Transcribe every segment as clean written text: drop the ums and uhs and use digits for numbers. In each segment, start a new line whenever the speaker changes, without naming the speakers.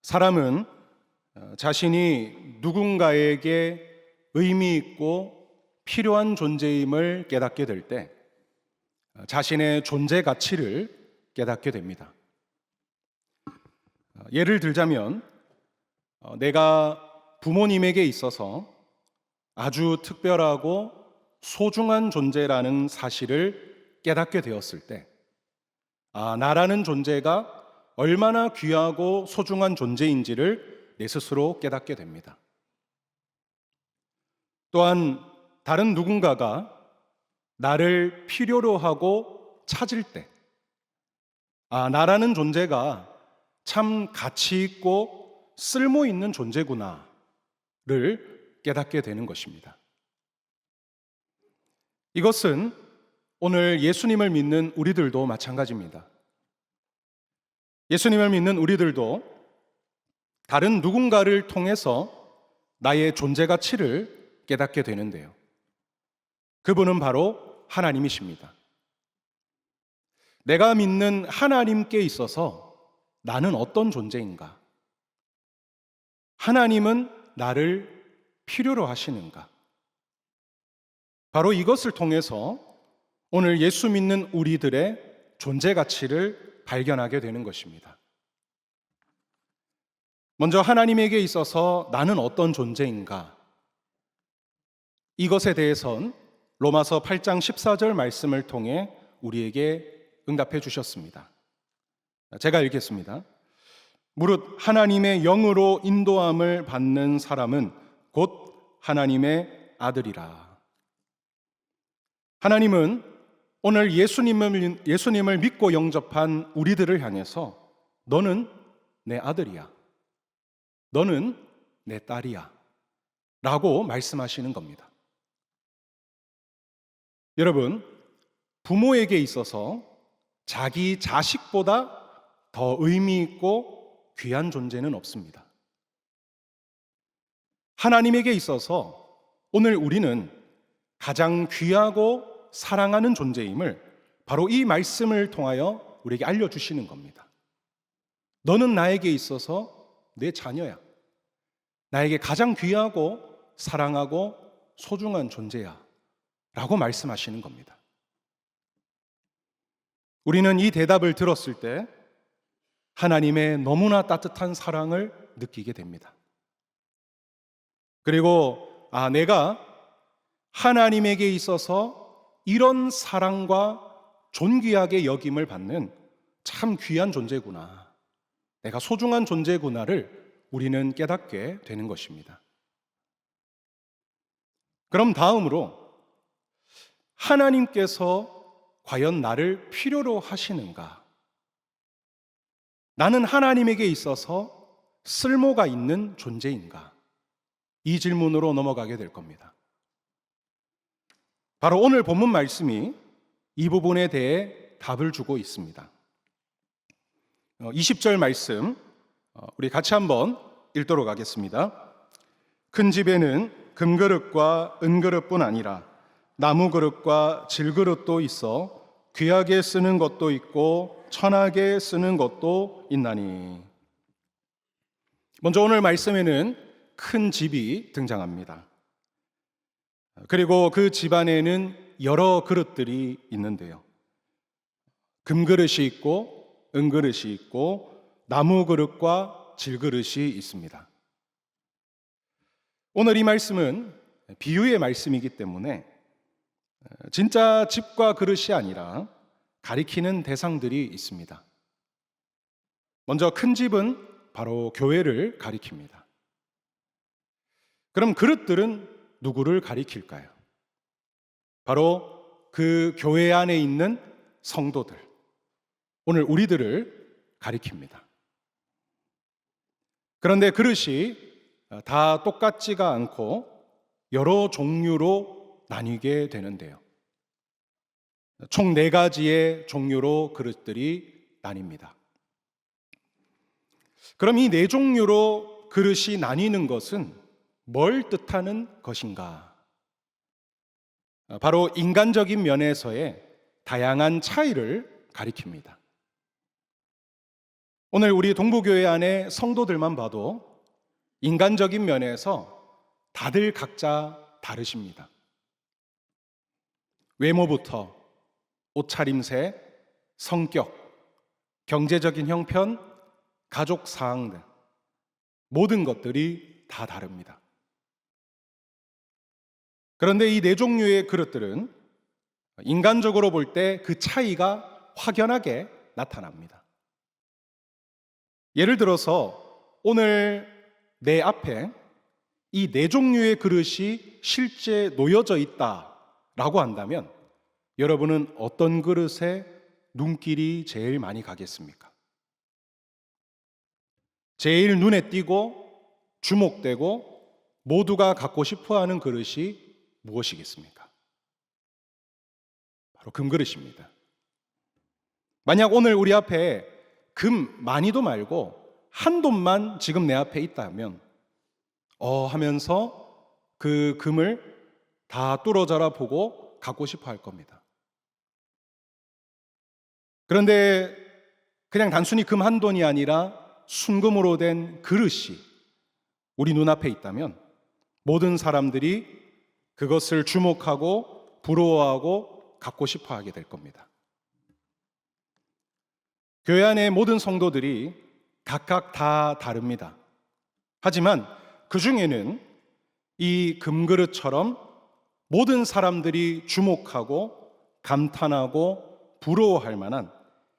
사람은 자신이 누군가에게 의미 있고 필요한 존재임을 깨닫게 될 때 자신의 존재 가치를 깨닫게 됩니다. 예를 들자면 내가 부모님에게 있어서 아주 특별하고 소중한 존재라는 사실을 깨닫게 되었을 때 나라는 존재가 얼마나 귀하고 소중한 존재인지를 내 스스로 깨닫게 됩니다. 또한 다른 누군가가 나를 필요로 하고 찾을 때 나라는 존재가 참 가치 있고 쓸모 있는 존재구나를 깨닫게 되는 것입니다. 이것은 오늘 예수님을 믿는 우리들도 마찬가지입니다. 예수님을 믿는 우리들도 다른 누군가를 통해서 나의 존재 가치를 깨닫게 되는데요. 그분은 바로 하나님이십니다. 내가 믿는 하나님께 있어서 나는 어떤 존재인가? 하나님은 나를 필요로 하시는가? 바로 이것을 통해서 오늘 예수 믿는 우리들의 존재 가치를 발견하게 되는 것입니다. 먼저 하나님에게 있어서 나는 어떤 존재인가? 이것에 대해선 로마서 8장 14절 말씀을 통해 우리에게 응답해 주셨습니다. 제가 읽겠습니다. 무릇 하나님의 영으로 인도함을 받는 사람은 곧 하나님의 아들이라. 하나님은 오늘 예수님을 믿고 영접한 우리들을 향해서 너는 내 아들이야. 너는 내 딸이야. 라고 말씀하시는 겁니다. 여러분, 부모에게 있어서 자기 자식보다 더 의미 있고 귀한 존재는 없습니다. 하나님에게 있어서 오늘 우리는 가장 귀하고 사랑하는 존재임을 바로 이 말씀을 통하여 우리에게 알려주시는 겁니다. 너는 나에게 있어서 내 자녀야. 나에게 가장 귀하고 사랑하고 소중한 존재야. 라고 말씀하시는 겁니다. 우리는 이 대답을 들었을 때 하나님의 너무나 따뜻한 사랑을 느끼게 됩니다. 그리고 내가 하나님에게 있어서 이런 사랑과 존귀하게 여김을 받는 참 귀한 존재구나. 내가 소중한 존재구나를 우리는 깨닫게 되는 것입니다. 그럼 다음으로 하나님께서 과연 나를 필요로 하시는가? 나는 하나님에게 있어서 쓸모가 있는 존재인가? 이 질문으로 넘어가게 될 겁니다. 바로 오늘 본문 말씀이 이 부분에 대해 답을 주고 있습니다. 20절 말씀 우리 같이 한번 읽도록 하겠습니다. 큰 집에는 금그릇과 은그릇뿐 아니라 나무 그릇과 질그릇도 있어 귀하게 쓰는 것도 있고 천하게 쓰는 것도 있나니. 먼저 오늘 말씀에는 큰 집이 등장합니다. 그리고 그 집 안에는 여러 그릇들이 있는데요. 금그릇이 있고 은그릇이 있고 나무 그릇과 질그릇이 있습니다. 오늘 이 말씀은 비유의 말씀이기 때문에 진짜 집과 그릇이 아니라 가리키는 대상들이 있습니다. 먼저 큰 집은 바로 교회를 가리킵니다. 그럼 그릇들은 누구를 가리킬까요? 바로 그 교회 안에 있는 성도들, 오늘 우리들을 가리킵니다. 그런데 그릇이 다 똑같지가 않고 여러 종류로 나뉘게 되는데요. 총 4가지의 종류로 그릇들이 나뉩니다. 그럼 이 4종류로 그릇이 나뉘는 것은 뭘 뜻하는 것인가? 바로 인간적인 면에서의 다양한 차이를 가리킵니다. 오늘 우리 동부교회 안에 성도들만 봐도 인간적인 면에서 다들 각자 다르십니다. 외모부터 옷차림새, 성격, 경제적인 형편, 가족 사항 등 모든 것들이 다 다릅니다. 그런데 이 네 종류의 그릇들은 인간적으로 볼 때 그 차이가 확연하게 나타납니다. 예를 들어서 오늘 내 앞에 이 네 종류의 그릇이 실제 놓여져 있다라고 한다면 여러분은 어떤 그릇에 눈길이 제일 많이 가겠습니까? 제일 눈에 띄고 주목되고 모두가 갖고 싶어 하는 그릇이 무엇이겠습니까? 바로 금그릇입니다. 만약 오늘 우리 앞에 금 많이도 말고 한 돈만 지금 내 앞에 있다면 하면서 그 금을 다 뚫어져라 보고 갖고 싶어 할 겁니다. 그런데 그냥 단순히 금 한 돈이 아니라 순금으로 된 그릇이 우리 눈앞에 있다면 모든 사람들이 그것을 주목하고 부러워하고 갖고 싶어 하게 될 겁니다. 교회 안의 모든 성도들이 각각 다 다릅니다. 하지만 그 중에는 이 금그릇처럼 모든 사람들이 주목하고 감탄하고 부러워할 만한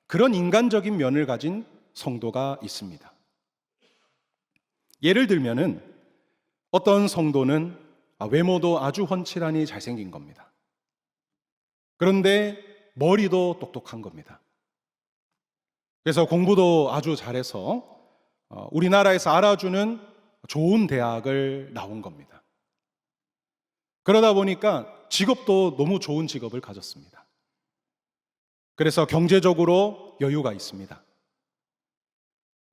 그런 인간적인 면을 가진 성도가 있습니다. 예를 들면은 어떤 성도는 외모도 아주 훤칠하니 잘생긴 겁니다. 그런데 머리도 똑똑한 겁니다. 그래서 공부도 아주 잘해서 우리나라에서 알아주는 좋은 대학을 나온 겁니다. 그러다 보니까 직업도 너무 좋은 직업을 가졌습니다. 그래서 경제적으로 여유가 있습니다.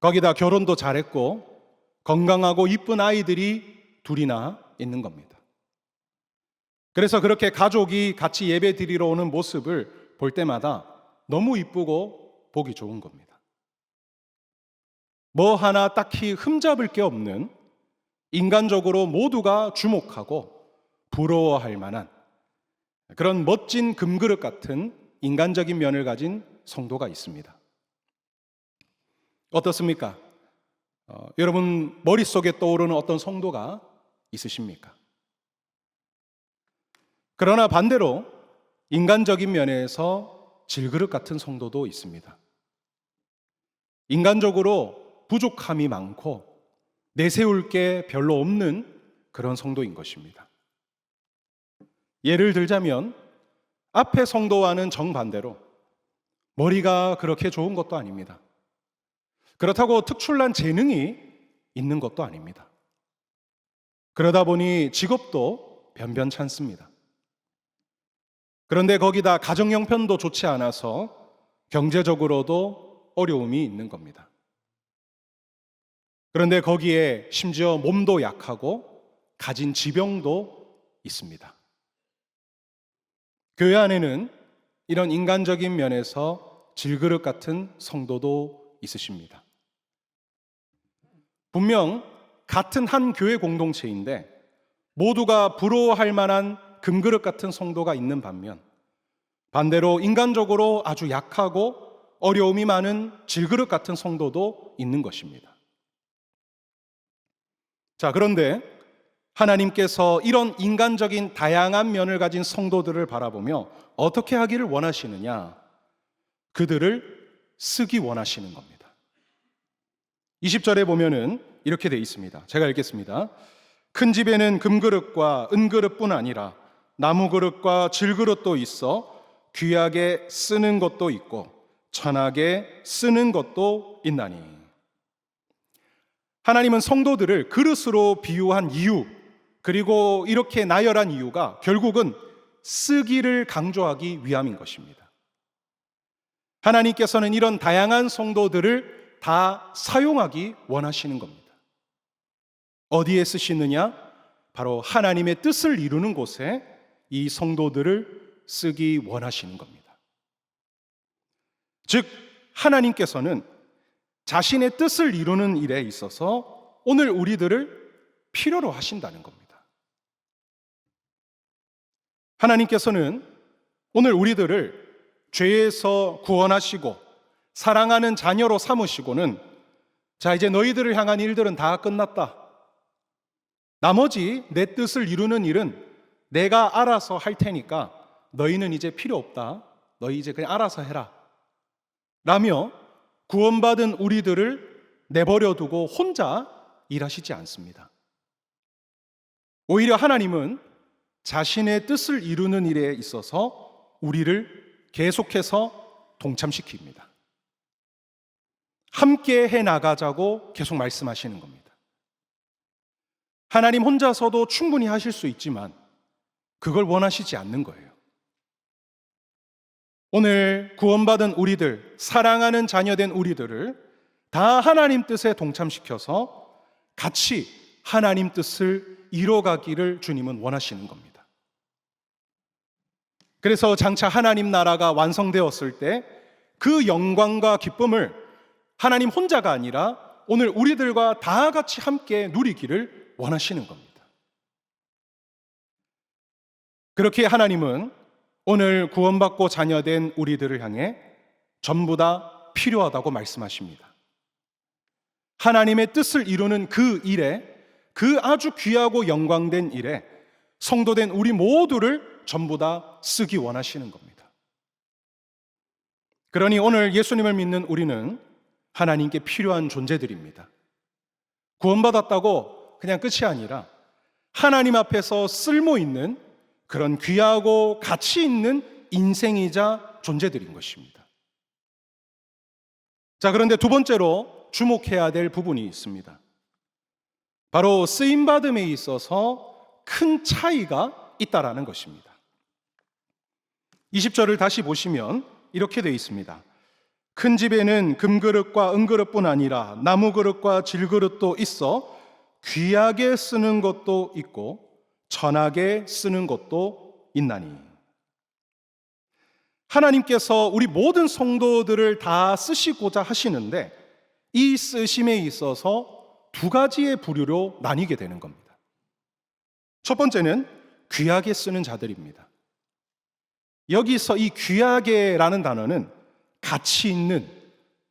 거기다 결혼도 잘했고 건강하고 이쁜 아이들이 둘이나 있는 겁니다. 그래서 그렇게 가족이 같이 예배 드리러 오는 모습을 볼 때마다 너무 이쁘고 보기 좋은 겁니다. 뭐 하나 딱히 흠잡을 게 없는 인간적으로 모두가 주목하고 부러워할 만한 그런 멋진 금그릇 같은 인간적인 면을 가진 성도가 있습니다. 어떻습니까? 여러분 머릿속에 떠오르는 어떤 성도가 있으십니까? 그러나 반대로 인간적인 면에서 질그릇 같은 성도도 있습니다. 인간적으로 부족함이 많고 내세울 게 별로 없는 그런 성도인 것입니다. 예를 들자면 앞의 성도와는 정반대로 머리가 그렇게 좋은 것도 아닙니다. 그렇다고 특출난 재능이 있는 것도 아닙니다. 그러다 보니 직업도 변변찮습니다. 그런데 거기다 가정 형편도 좋지 않아서 경제적으로도 어려움이 있는 겁니다. 그런데 거기에 심지어 몸도 약하고 가진 지병도 있습니다. 교회 안에는 이런 인간적인 면에서 질그릇 같은 성도도 있으십니다. 분명 같은 한 교회 공동체인데 모두가 부러워할 만한 금그릇 같은 성도가 있는 반면 반대로 인간적으로 아주 약하고 어려움이 많은 질그릇 같은 성도도 있는 것입니다. 자, 그런데 하나님께서 이런 인간적인 다양한 면을 가진 성도들을 바라보며 어떻게 하기를 원하시느냐? 그들을 쓰기 원하시는 겁니다. 20절에 보면은 이렇게 되어 있습니다. 제가 읽겠습니다. 큰 집에는 금그릇과 은그릇뿐 아니라 나무그릇과 질그릇도 있어 귀하게 쓰는 것도 있고 천하게 쓰는 것도 있나니. 하나님은 성도들을 그릇으로 비유한 이유, 그리고 이렇게 나열한 이유가 결국은 쓰기를 강조하기 위함인 것입니다. 하나님께서는 이런 다양한 성도들을 다 사용하기 원하시는 겁니다. 어디에 쓰시느냐? 바로 하나님의 뜻을 이루는 곳에 이 성도들을 쓰기 원하시는 겁니다. 즉 하나님께서는 자신의 뜻을 이루는 일에 있어서 오늘 우리들을 필요로 하신다는 겁니다. 하나님께서는 오늘 우리들을 죄에서 구원하시고 사랑하는 자녀로 삼으시고는 자, 이제 너희들을 향한 일들은 다 끝났다. 나머지 내 뜻을 이루는 일은 내가 알아서 할 테니까 너희는 이제 필요 없다. 너희 이제 그냥 알아서 해라. 라며 구원받은 우리들을 내버려 두고 혼자 일하시지 않습니다. 오히려 하나님은 자신의 뜻을 이루는 일에 있어서 우리를 계속해서 동참시킵니다. 함께 해 나가자고 계속 말씀하시는 겁니다. 하나님 혼자서도 충분히 하실 수 있지만 그걸 원하시지 않는 거예요. 오늘 구원받은 우리들, 사랑하는 자녀된 우리들을 다 하나님 뜻에 동참시켜서 같이 하나님 뜻을 이뤄가기를 주님은 원하시는 겁니다. 그래서 장차 하나님 나라가 완성되었을 때 그 영광과 기쁨을 하나님 혼자가 아니라 오늘 우리들과 다 같이 함께 누리기를 원하시는 겁니다. 그렇게 하나님은 오늘 구원받고 자녀된 우리들을 향해 전부 다 필요하다고 말씀하십니다. 하나님의 뜻을 이루는 그 일에, 그 아주 귀하고 영광된 일에 성도된 우리 모두를 전부 다 쓰기 원하시는 겁니다. 그러니 오늘 예수님을 믿는 우리는 하나님께 필요한 존재들입니다. 구원받았다고 그냥 끝이 아니라 하나님 앞에서 쓸모 있는 그런 귀하고 가치 있는 인생이자 존재들인 것입니다. 자, 그런데 두 번째로 주목해야 될 부분이 있습니다. 바로 쓰임받음에 있어서 큰 차이가 있다라는 것입니다. 20절을 다시 보시면 이렇게 되어 있습니다. 큰 집에는 금그릇과 은그릇뿐 아니라 나무그릇과 질그릇도 있어 귀하게 쓰는 것도 있고 천하게 쓰는 것도 있나니. 하나님께서 우리 모든 성도들을 다 쓰시고자 하시는데 이 쓰심에 있어서 두 가지의 부류로 나뉘게 되는 겁니다. 첫 번째는 귀하게 쓰는 자들입니다. 여기서 이 귀하게라는 단어는 가치 있는,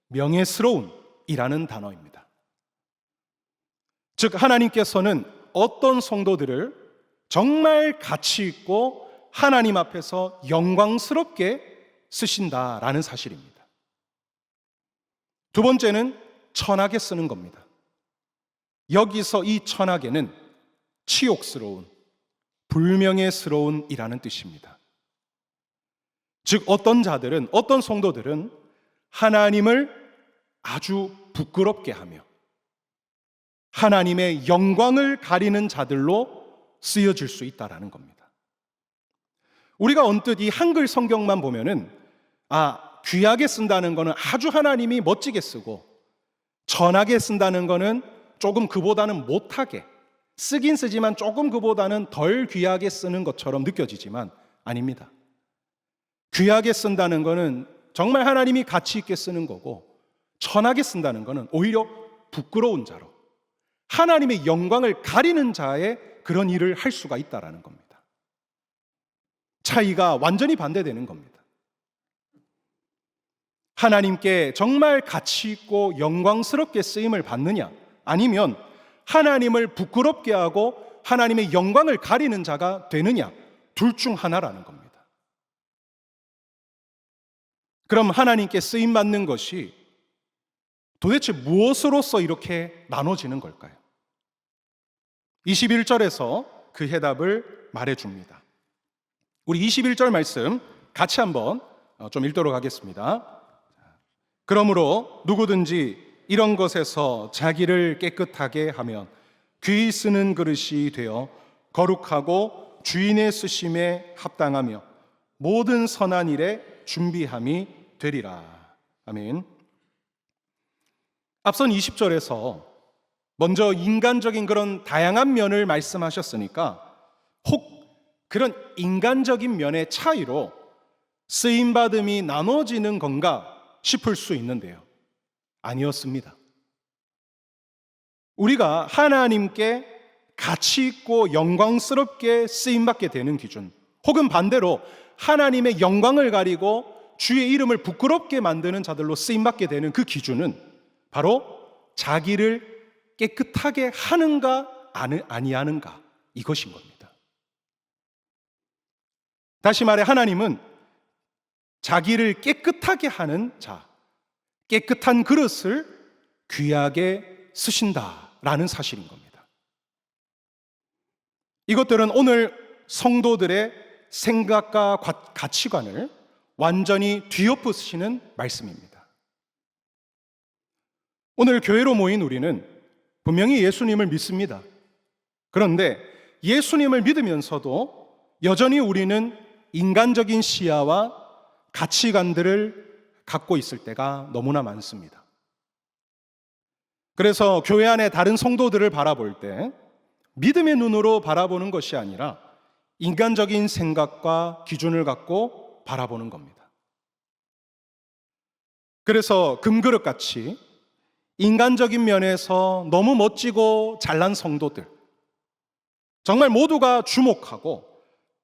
명예스러운 이라는 단어입니다. 즉 하나님께서는 어떤 성도들을 정말 가치 있고 하나님 앞에서 영광스럽게 쓰신다라는 사실입니다. 두 번째는 천하게 쓰는 겁니다. 여기서 이 천하게는 치욕스러운, 불명예스러운 이라는 뜻입니다. 즉 어떤 자들은, 어떤 성도들은 하나님을 아주 부끄럽게 하며 하나님의 영광을 가리는 자들로 쓰여질 수 있다라는 겁니다. 우리가 언뜻 이 한글 성경만 보면은 귀하게 쓴다는 거는 아주 하나님이 멋지게 쓰고 천하게 쓴다는 거는 조금 그보다는 못하게, 쓰긴 쓰지만 조금 그보다는 덜 귀하게 쓰는 것처럼 느껴지지만 아닙니다. 귀하게 쓴다는 거는 정말 하나님이 가치 있게 쓰는 거고, 천하게 쓴다는 거는 오히려 부끄러운 자로 하나님의 영광을 가리는 자의 그런 일을 할 수가 있다라는 겁니다. 차이가 완전히 반대되는 겁니다. 하나님께 정말 가치 있고 영광스럽게 쓰임을 받느냐, 아니면 하나님을 부끄럽게 하고 하나님의 영광을 가리는 자가 되느냐, 둘 중 하나라는 겁니다. 그럼 하나님께 쓰임 받는 것이 도대체 무엇으로서 이렇게 나눠지는 걸까요? 21절에서 그 해답을 말해줍니다. 우리 21절 말씀 같이 한번 좀 읽도록 하겠습니다. 그러므로 누구든지 이런 것에서 자기를 깨끗하게 하면 귀히 쓰는 그릇이 되어 거룩하고 주인의 쓰심에 합당하며 모든 선한 일에 준비함이 되리라. 아멘. 앞선 20절에서 먼저 인간적인 그런 다양한 면을 말씀하셨으니까 혹 그런 인간적인 면의 차이로 쓰임받음이 나눠지는 건가 싶을 수 있는데요. 아니었습니다. 우리가 하나님께 가치 있고 영광스럽게 쓰임받게 되는 기준, 혹은 반대로 하나님의 영광을 가리고 주의 이름을 부끄럽게 만드는 자들로 쓰임받게 되는 그 기준은 바로 자기를 깨끗하게 하는가 아니하는가, 이것인 겁니다. 다시 말해 하나님은 자기를 깨끗하게 하는 자, 깨끗한 그릇을 귀하게 쓰신다라는 사실인 겁니다. 이것들은 오늘 성도들의 생각과 가치관을 완전히 뒤엎으시는 말씀입니다. 오늘 교회로 모인 우리는 분명히 예수님을 믿습니다. 그런데 예수님을 믿으면서도 여전히 우리는 인간적인 시야와 가치관들을 갖고 있을 때가 너무나 많습니다. 그래서 교회 안에 다른 성도들을 바라볼 때 믿음의 눈으로 바라보는 것이 아니라 인간적인 생각과 기준을 갖고 바라보는 겁니다. 그래서 금그릇같이 인간적인 면에서 너무 멋지고 잘난 성도들, 정말 모두가 주목하고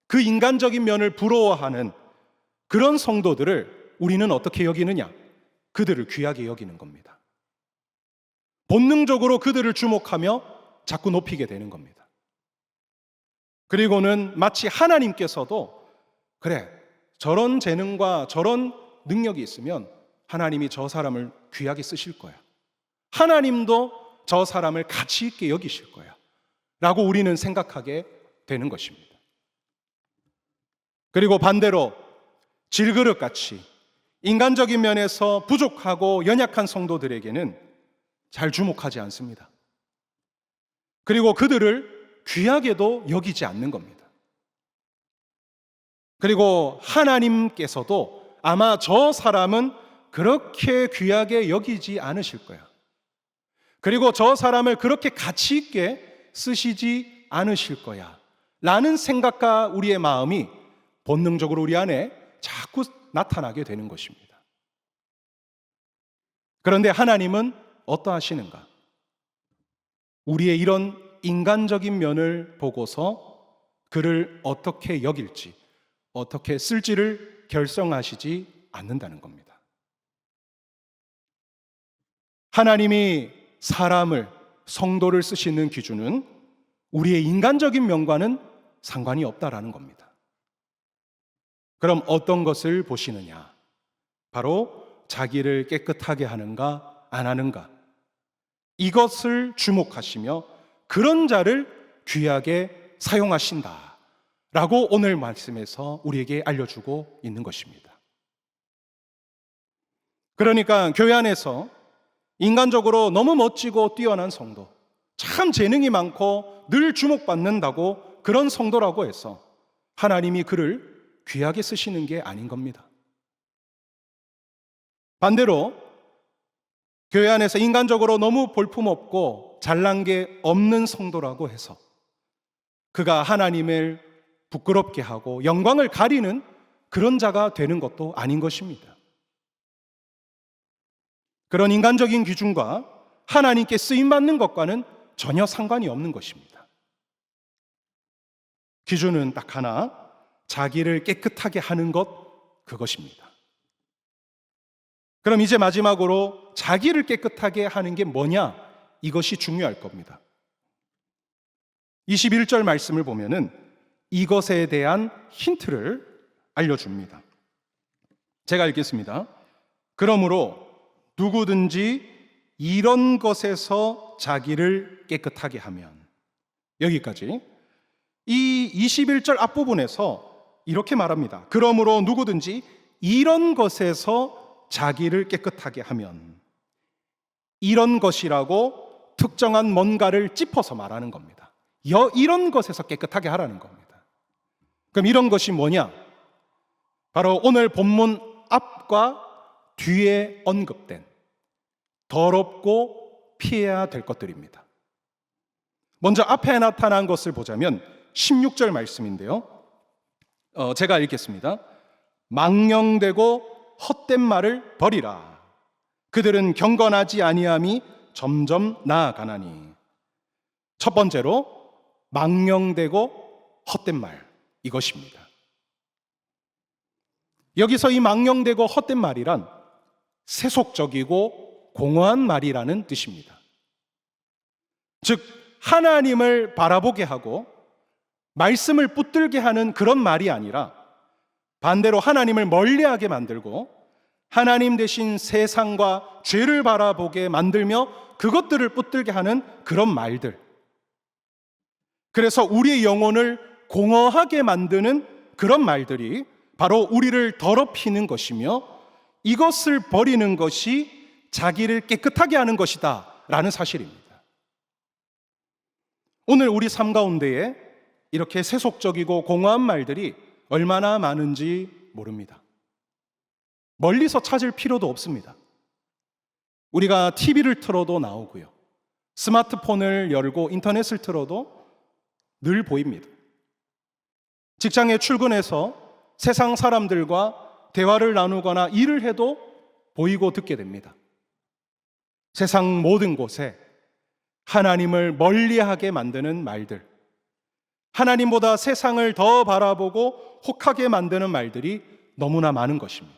그 인간적인 면을 부러워하는 그런 성도들을 우리는 어떻게 여기느냐? 그들을 귀하게 여기는 겁니다. 본능적으로 그들을 주목하며 자꾸 높이게 되는 겁니다. 그리고는 마치 하나님께서도 그래, 저런 재능과 저런 능력이 있으면 하나님이 저 사람을 귀하게 쓰실 거야, 하나님도 저 사람을 가치 있게 여기실 거야 라고 우리는 생각하게 되는 것입니다. 그리고 반대로 질그릇같이 인간적인 면에서 부족하고 연약한 성도들에게는 잘 주목하지 않습니다. 그리고 그들을 귀하게도 여기지 않는 겁니다. 그리고 하나님께서도 아마 저 사람은 그렇게 귀하게 여기지 않으실 거야, 그리고 저 사람을 그렇게 가치 있게 쓰시지 않으실 거야 라는 생각과 우리의 마음이 본능적으로 우리 안에 자꾸 나타나게 되는 것입니다. 그런데 하나님은 어떠하시는가? 우리의 이런 인간적인 면을 보고서 그를 어떻게 여길지, 어떻게 쓸지를 결정하시지 않는다는 겁니다. 하나님이 사람을, 성도를 쓰시는 기준은 우리의 인간적인 면과는 상관이 없다라는 겁니다. 그럼 어떤 것을 보시느냐? 바로 자기를 깨끗하게 하는가 안 하는가, 이것을 주목하시며 그런 자를 귀하게 사용하신다 라고 오늘 말씀에서 우리에게 알려주고 있는 것입니다. 그러니까 교회 안에서 인간적으로 너무 멋지고 뛰어난 성도, 참 재능이 많고 늘 주목받는다고 그런 성도라고 해서 하나님이 그를 귀하게 쓰시는 게 아닌 겁니다. 반대로 교회 안에서 인간적으로 너무 볼품없고 잘난 게 없는 성도라고 해서 그가 하나님을 부끄럽게 하고 영광을 가리는 그런 자가 되는 것도 아닌 것입니다. 그런 인간적인 기준과 하나님께 쓰임받는 것과는 전혀 상관이 없는 것입니다. 기준은 딱 하나, 자기를 깨끗하게 하는 것, 그것입니다. 그럼 이제 마지막으로 자기를 깨끗하게 하는 게 뭐냐? 이것이 중요할 겁니다. 21절 말씀을 보면은 이것에 대한 힌트를 알려줍니다. 제가 읽겠습니다. 그러므로 누구든지 이런 것에서 자기를 깨끗하게 하면, 여기까지. 이 21절 앞부분에서 이렇게 말합니다. 그러므로 누구든지 이런 것에서 자기를 깨끗하게 하면, 이런 것이라고 특정한 뭔가를 짚어서 말하는 겁니다. 이런 것에서 깨끗하게 하라는 겁니다. 그럼 이런 것이 뭐냐? 바로 오늘 본문 앞과 뒤에 언급된 더럽고 피해야 될 것들입니다. 먼저 앞에 나타난 것을 보자면 16절 말씀인데요. 제가 읽겠습니다. 망령되고 헛된 말을 버리라. 그들은 경건하지 아니함이 점점 나아가나니. 첫 번째로 망령되고 헛된 말, 이것입니다. 여기서 이 망령되고 헛된 말이란 세속적이고 공허한 말이라는 뜻입니다. 즉 하나님을 바라보게 하고 말씀을 붙들게 하는 그런 말이 아니라 반대로 하나님을 멀리하게 만들고 하나님 대신 세상과 죄를 바라보게 만들며 그것들을 붙들게 하는 그런 말들. 그래서 우리의 영혼을 공허하게 만드는 그런 말들이 바로 우리를 더럽히는 것이며 이것을 버리는 것이 자기를 깨끗하게 하는 것이다 라는 사실입니다. 오늘 우리 삶 가운데에 이렇게 세속적이고 공허한 말들이 얼마나 많은지 모릅니다. 멀리서 찾을 필요도 없습니다. 우리가 TV를 틀어도 나오고요. 스마트폰을 열고 인터넷을 틀어도 늘 보입니다. 직장에 출근해서 세상 사람들과 대화를 나누거나 일을 해도 보이고 듣게 됩니다. 세상 모든 곳에 하나님을 멀리하게 만드는 말들, 하나님보다 세상을 더 바라보고 혹하게 만드는 말들이 너무나 많은 것입니다.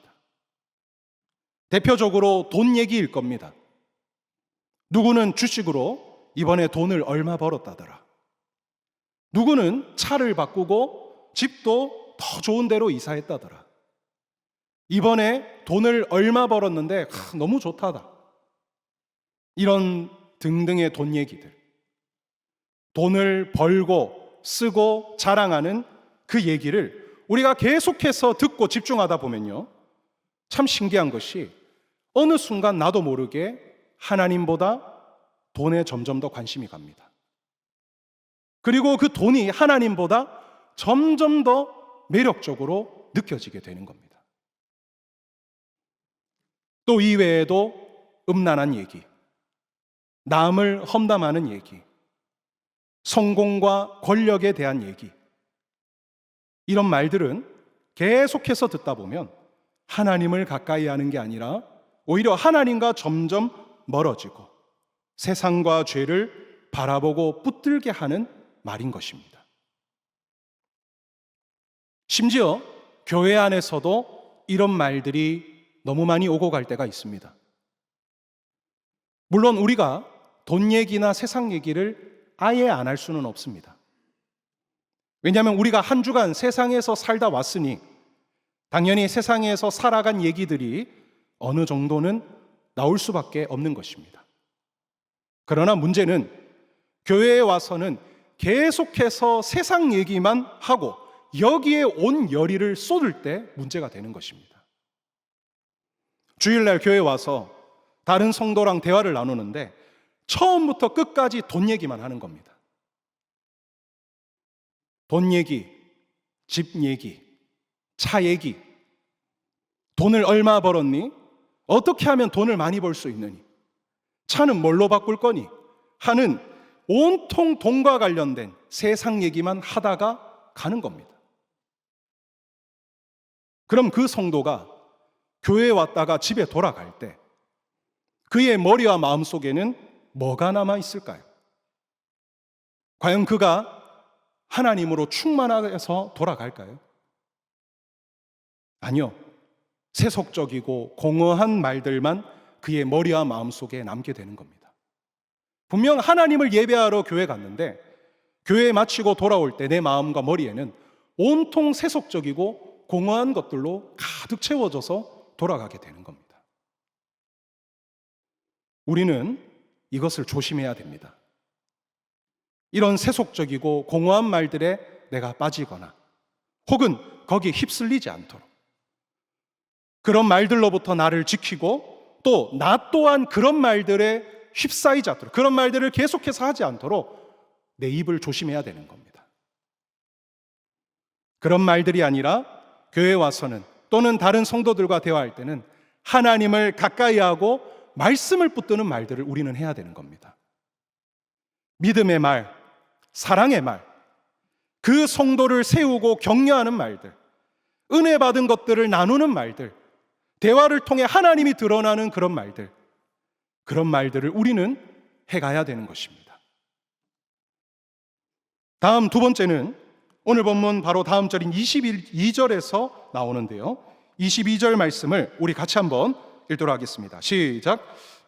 대표적으로 돈 얘기일 겁니다. 누구는 주식으로 이번에 돈을 얼마 벌었다더라. 누구는 차를 바꾸고 집도 더 좋은 데로 이사했다더라. 이번에 돈을 얼마 벌었는데 너무 좋다다. 이런 등등의 돈 얘기들. 돈을 벌고 쓰고 자랑하는 그 얘기를 우리가 계속해서 듣고 집중하다 보면요, 참 신기한 것이 어느 순간 나도 모르게 하나님보다 돈에 점점 더 관심이 갑니다. 그리고 그 돈이 하나님보다 점점 더 매력적으로 느껴지게 되는 겁니다. 또 이외에도 음란한 얘기, 남을 험담하는 얘기, 성공과 권력에 대한 얘기, 이런 말들은 계속해서 듣다 보면 하나님을 가까이 하는 게 아니라 오히려 하나님과 점점 멀어지고 세상과 죄를 바라보고 붙들게 하는 말인 것입니다. 심지어 교회 안에서도 이런 말들이 너무 많이 오고 갈 때가 있습니다. 물론 우리가 돈 얘기나 세상 얘기를 아예 안 할 수는 없습니다. 왜냐하면 우리가 한 주간 세상에서 살다 왔으니 당연히 세상에서 살아간 얘기들이 어느 정도는 나올 수밖에 없는 것입니다. 그러나 문제는 교회에 와서는 계속해서 세상 얘기만 하고 여기에 온 열의를 쏟을 때 문제가 되는 것입니다. 주일날 교회에 와서 다른 성도랑 대화를 나누는데 처음부터 끝까지 돈 얘기만 하는 겁니다. 돈 얘기, 집 얘기, 차 얘기, 돈을 얼마 벌었니? 어떻게 하면 돈을 많이 벌 수 있느니? 차는 뭘로 바꿀 거니? 하는 온통 돈과 관련된 세상 얘기만 하다가 가는 겁니다. 그럼 그 성도가 교회에 왔다가 집에 돌아갈 때 그의 머리와 마음 속에는 뭐가 남아 있을까요? 과연 그가 하나님으로 충만해서 돌아갈까요? 아니요. 세속적이고 공허한 말들만 그의 머리와 마음 속에 남게 되는 겁니다. 분명 하나님을 예배하러 교회 갔는데 교회 마치고 돌아올 때 내 마음과 머리에는 온통 세속적이고 공허한 것들로 가득 채워져서 돌아가게 되는 겁니다. 우리는 이것을 조심해야 됩니다. 이런 세속적이고 공허한 말들에 내가 빠지거나 혹은 거기에 휩쓸리지 않도록 그런 말들로부터 나를 지키고 또 나 또한 그런 말들에 휩싸이지 않도록 그런 말들을 계속해서 하지 않도록 내 입을 조심해야 되는 겁니다. 그런 말들이 아니라 교회에 와서는 또는 다른 성도들과 대화할 때는 하나님을 가까이 하고 말씀을 붙드는 말들을 우리는 해야 되는 겁니다. 믿음의 말, 사랑의 말, 그 성도를 세우고 격려하는 말들, 은혜 받은 것들을 나누는 말들, 대화를 통해 하나님이 드러나는 그런 말들, 그런 말들을 우리는 해가야 되는 것입니다. 다음 두 번째는 오늘 본문 바로 다음 절인 22절에서 나오는데요. 22절 말씀을 우리 같이 한번 읽도록 하겠습니다. 시작.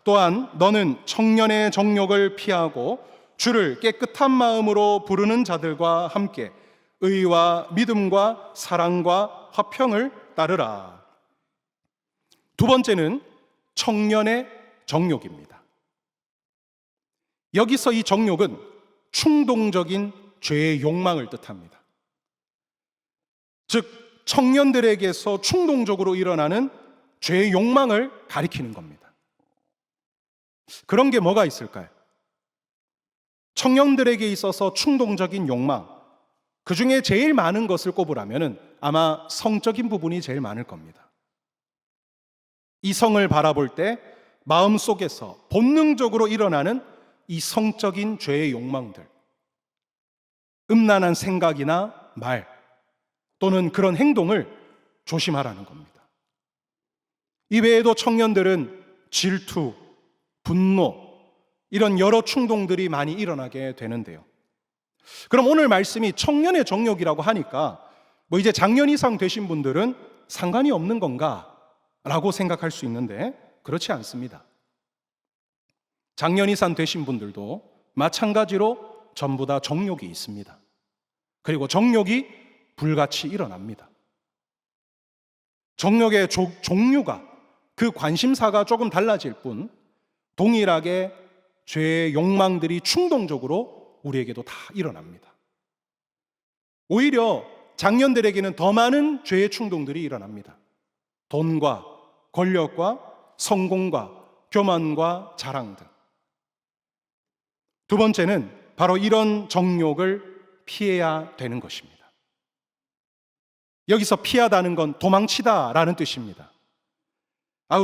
또한 너는 청년의 정욕을 피하고 주를 깨끗한 마음으로 부르는 자들과 함께 의와 믿음과 사랑과 화평을 따르라. 두 번째는 청년의 정욕입니다. 여기서 이 정욕은 충동적인 죄의 욕망을 뜻합니다. 즉 청년들에게서 충동적으로 일어나는 죄의 욕망을 가리키는 겁니다. 그런 게 뭐가 있을까요? 청년들에게 있어서 충동적인 욕망, 그 중에 제일 많은 것을 꼽으라면 아마 성적인 부분이 제일 많을 겁니다. 이성을 바라볼 때 마음속에서 본능적으로 일어나는 이 성적인 죄의 욕망들, 음란한 생각이나 말 또는 그런 행동을 조심하라는 겁니다. 이 외에도 청년들은 질투, 분노 이런 여러 충동들이 많이 일어나게 되는데요. 그럼 오늘 말씀이 청년의 정욕이라고 하니까 이제 장년 이상 되신 분들은 상관이 없는 건가? 라고 생각할 수 있는데 그렇지 않습니다. 장년 이상 되신 분들도 마찬가지로 전부 다 정욕이 있습니다. 그리고 정욕이 불같이 일어납니다. 정욕의 종류가, 그 관심사가 조금 달라질 뿐 동일하게 죄의 욕망들이 충동적으로 우리에게도 다 일어납니다. 오히려 장년들에게는 더 많은 죄의 충동들이 일어납니다. 돈과 권력과 성공과 교만과 자랑 등. 두 번째는 바로 이런 정욕을 피해야 되는 것입니다. 여기서 피하다는 건 도망치다라는 뜻입니다.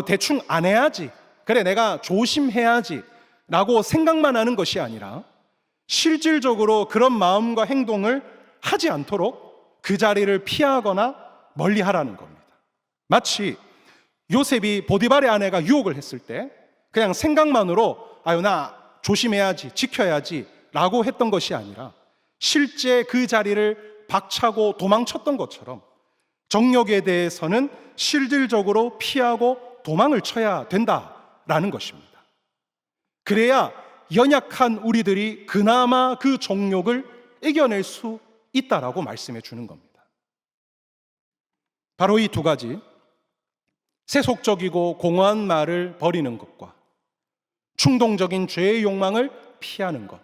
대충 안 해야지, 그래 내가 조심해야지 라고 생각만 하는 것이 아니라 실질적으로 그런 마음과 행동을 하지 않도록 그 자리를 피하거나 멀리하라는 겁니다. 마치 요셉이 보디발의 아내가 유혹을 했을 때 그냥 생각만으로 나 조심해야지, 지켜야지 라고 했던 것이 아니라 실제 그 자리를 박차고 도망쳤던 것처럼 정욕에 대해서는 실질적으로 피하고 도망을 쳐야 된다라는 것입니다. 그래야 연약한 우리들이 그나마 그 정욕을 이겨낼 수 있다라고 말씀해 주는 겁니다. 바로 이 두 가지, 세속적이고 공허한 말을 버리는 것과 충동적인 죄의 욕망을 피하는 것,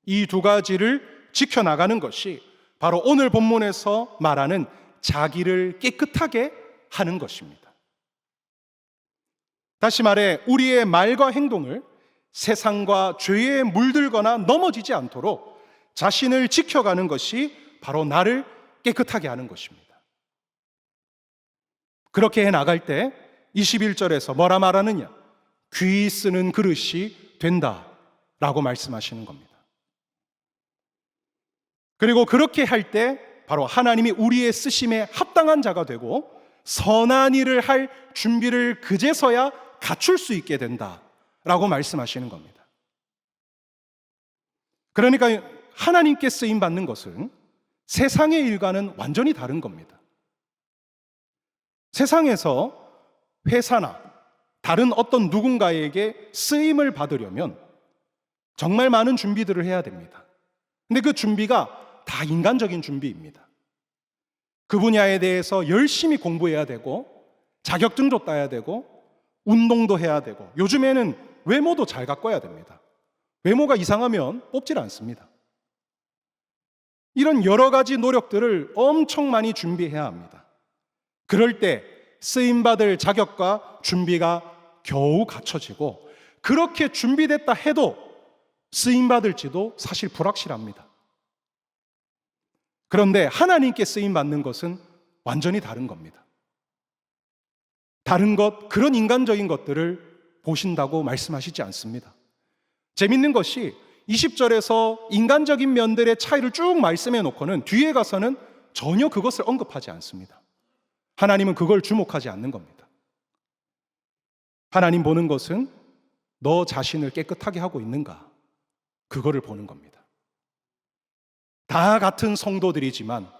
이 두 가지를 지켜나가는 것이 바로 오늘 본문에서 말하는 자기를 깨끗하게 하는 것입니다. 다시 말해 우리의 말과 행동을 세상과 죄에 물들거나 넘어지지 않도록 자신을 지켜가는 것이 바로 나를 깨끗하게 하는 것입니다. 그렇게 해나갈 때 21절에서 뭐라 말하느냐? 귀 쓰는 그릇이 된다라고 말씀하시는 겁니다. 그리고 그렇게 할 때 바로 하나님이 우리의 쓰심에 합당한 자가 되고 선한 일을 할 준비를 그제서야 갖출 수 있게 된다라고 말씀하시는 겁니다. 그러니까 하나님께 쓰임 받는 것은 세상의 일과는 완전히 다른 겁니다. 세상에서 회사나 다른 어떤 누군가에게 쓰임을 받으려면 정말 많은 준비들을 해야 됩니다. 근데 그 준비가 다 인간적인 준비입니다. 그 분야에 대해서 열심히 공부해야 되고 자격증도 따야 되고 운동도 해야 되고 요즘에는 외모도 잘 가꿔야 됩니다. 외모가 이상하면 뽑질 않습니다. 이런 여러 가지 노력들을 엄청 많이 준비해야 합니다. 그럴 때 쓰임받을 자격과 준비가 겨우 갖춰지고 그렇게 준비됐다 해도 쓰임받을지도 사실 불확실합니다. 그런데 하나님께 쓰임받는 것은 완전히 다른 겁니다. 다른 것, 그런 인간적인 것들을 보신다고 말씀하시지 않습니다. 재밌는 것이 20절에서 인간적인 면들의 차이를 쭉 말씀해 놓고는 뒤에 가서는 전혀 그것을 언급하지 않습니다. 하나님은 그걸 주목하지 않는 겁니다. 하나님 보는 것은 너 자신을 깨끗하게 하고 있는가? 그거를 보는 겁니다. 다 같은 성도들이지만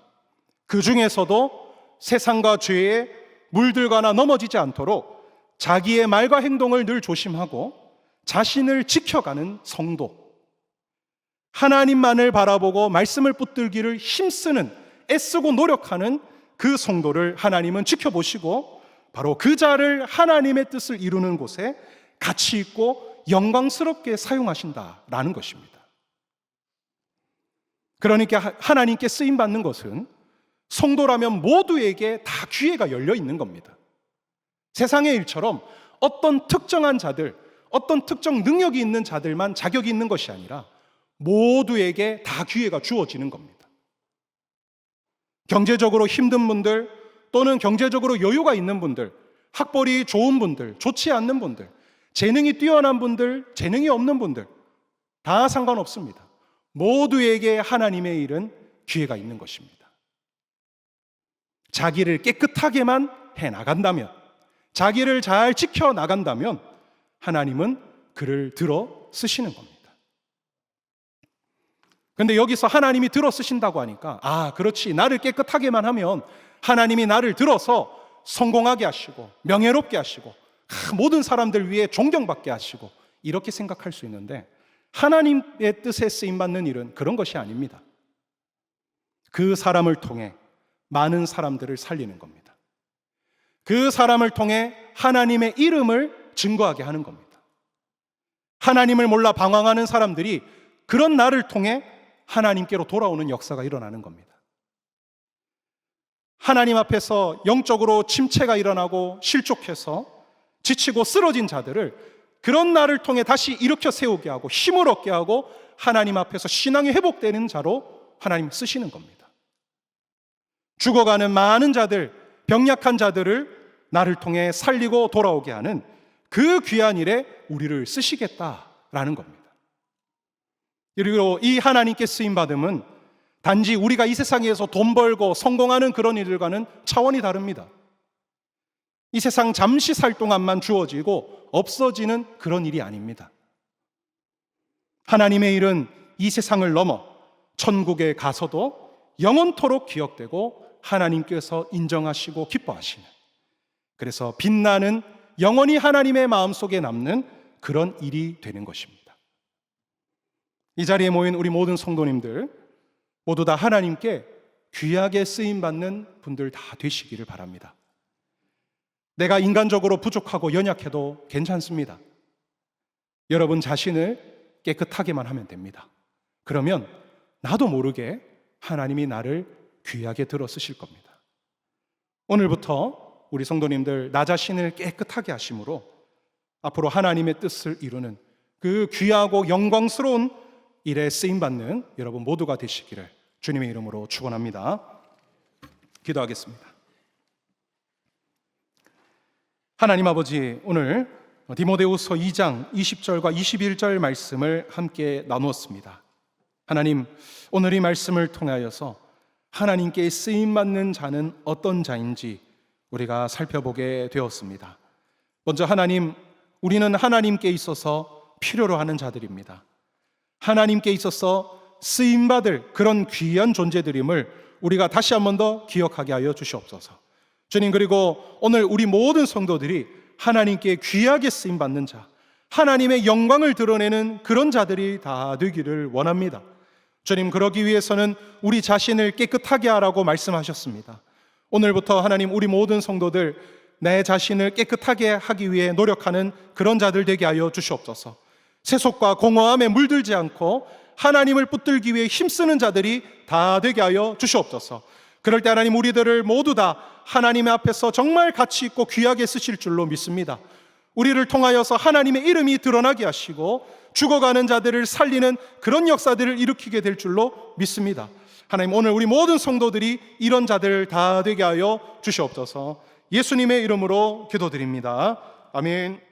그 중에서도 세상과 죄에 물들거나 넘어지지 않도록 자기의 말과 행동을 늘 조심하고 자신을 지켜가는 성도, 하나님만을 바라보고 말씀을 붙들기를 힘쓰는, 애쓰고 노력하는 그 성도를 하나님은 지켜보시고 바로 그 자를 하나님의 뜻을 이루는 곳에 가치 있고 영광스럽게 사용하신다라는 것입니다. 그러니까 하나님께 쓰임받는 것은 성도라면 모두에게 다 기회가 열려 있는 겁니다. 세상의 일처럼 어떤 특정한 자들, 어떤 특정 능력이 있는 자들만 자격이 있는 것이 아니라 모두에게 다 기회가 주어지는 겁니다. 경제적으로 힘든 분들, 또는 경제적으로 여유가 있는 분들, 학벌이 좋은 분들, 좋지 않는 분들, 재능이 뛰어난 분들, 재능이 없는 분들, 다 상관없습니다. 모두에게 하나님의 일은 기회가 있는 것입니다. 자기를 깨끗하게만 해나간다면, 자기를 잘 지켜나간다면 하나님은 그를 들어 쓰시는 겁니다. 근데 여기서 하나님이 들어 쓰신다고 하니까, 아, 그렇지, 나를 깨끗하게만 하면 하나님이 나를 들어서 성공하게 하시고 명예롭게 하시고 모든 사람들 위해 존경받게 하시고 이렇게 생각할 수 있는데, 하나님의 뜻에 쓰임받는 일은 그런 것이 아닙니다. 그 사람을 통해 많은 사람들을 살리는 겁니다. 그 사람을 통해 하나님의 이름을 증거하게 하는 겁니다. 하나님을 몰라 방황하는 사람들이 그런 나를 통해 하나님께로 돌아오는 역사가 일어나는 겁니다. 하나님 앞에서 영적으로 침체가 일어나고 실족해서 지치고 쓰러진 자들을 그런 나를 통해 다시 일으켜 세우게 하고 힘을 얻게 하고 하나님 앞에서 신앙이 회복되는 자로 하나님 쓰시는 겁니다. 죽어가는 많은 자들, 병약한 자들을 나를 통해 살리고 돌아오게 하는 그 귀한 일에 우리를 쓰시겠다라는 겁니다. 그리고 이 하나님께 쓰임받음은 단지 우리가 이 세상에서 돈 벌고 성공하는 그런 일들과는 차원이 다릅니다. 이 세상 잠시 살 동안만 주어지고 없어지는 그런 일이 아닙니다. 하나님의 일은 이 세상을 넘어 천국에 가서도 영원토록 기억되고 하나님께서 인정하시고 기뻐하시는, 그래서 빛나는, 영원히 하나님의 마음속에 남는 그런 일이 되는 것입니다. 이 자리에 모인 우리 모든 성도님들 모두 다 하나님께 귀하게 쓰임받는 분들 다 되시기를 바랍니다. 내가 인간적으로 부족하고 연약해도 괜찮습니다. 여러분 자신을 깨끗하게만 하면 됩니다. 그러면 나도 모르게 하나님이 나를 귀하게 들어 쓰실 겁니다. 오늘부터 우리 성도님들 나 자신을 깨끗하게 하심으로 앞으로 하나님의 뜻을 이루는 그 귀하고 영광스러운 일에 쓰임받는 여러분 모두가 되시기를 주님의 이름으로 축원합니다. 기도하겠습니다. 하나님 아버지, 오늘 디모데후서 2장 20절과 21절 말씀을 함께 나누었습니다. 하나님, 오늘 이 말씀을 통하여서 하나님께 쓰임받는 자는 어떤 자인지 우리가 살펴보게 되었습니다. 먼저 하나님, 우리는 하나님께 있어서 필요로 하는 자들입니다. 하나님께 있어서 쓰임받을 그런 귀한 존재들임을 우리가 다시 한 번 더 기억하게 하여 주시옵소서. 주님, 그리고 오늘 우리 모든 성도들이 하나님께 귀하게 쓰임받는 자, 하나님의 영광을 드러내는 그런 자들이 다 되기를 원합니다. 주님, 그러기 위해서는 우리 자신을 깨끗하게 하라고 말씀하셨습니다. 오늘부터 하나님, 우리 모든 성도들 내 자신을 깨끗하게 하기 위해 노력하는 그런 자들 되게 하여 주시옵소서. 세속과 공허함에 물들지 않고 하나님을 붙들기 위해 힘쓰는 자들이 다 되게 하여 주시옵소서. 그럴 때 하나님, 우리들을 모두 다 하나님의 앞에서 정말 가치 있고 귀하게 쓰실 줄로 믿습니다. 우리를 통하여서 하나님의 이름이 드러나게 하시고 죽어가는 자들을 살리는 그런 역사들을 일으키게 될 줄로 믿습니다. 하나님, 오늘 우리 모든 성도들이 이런 자들 다 되게 하여 주시옵소서. 예수님의 이름으로 기도드립니다. 아멘.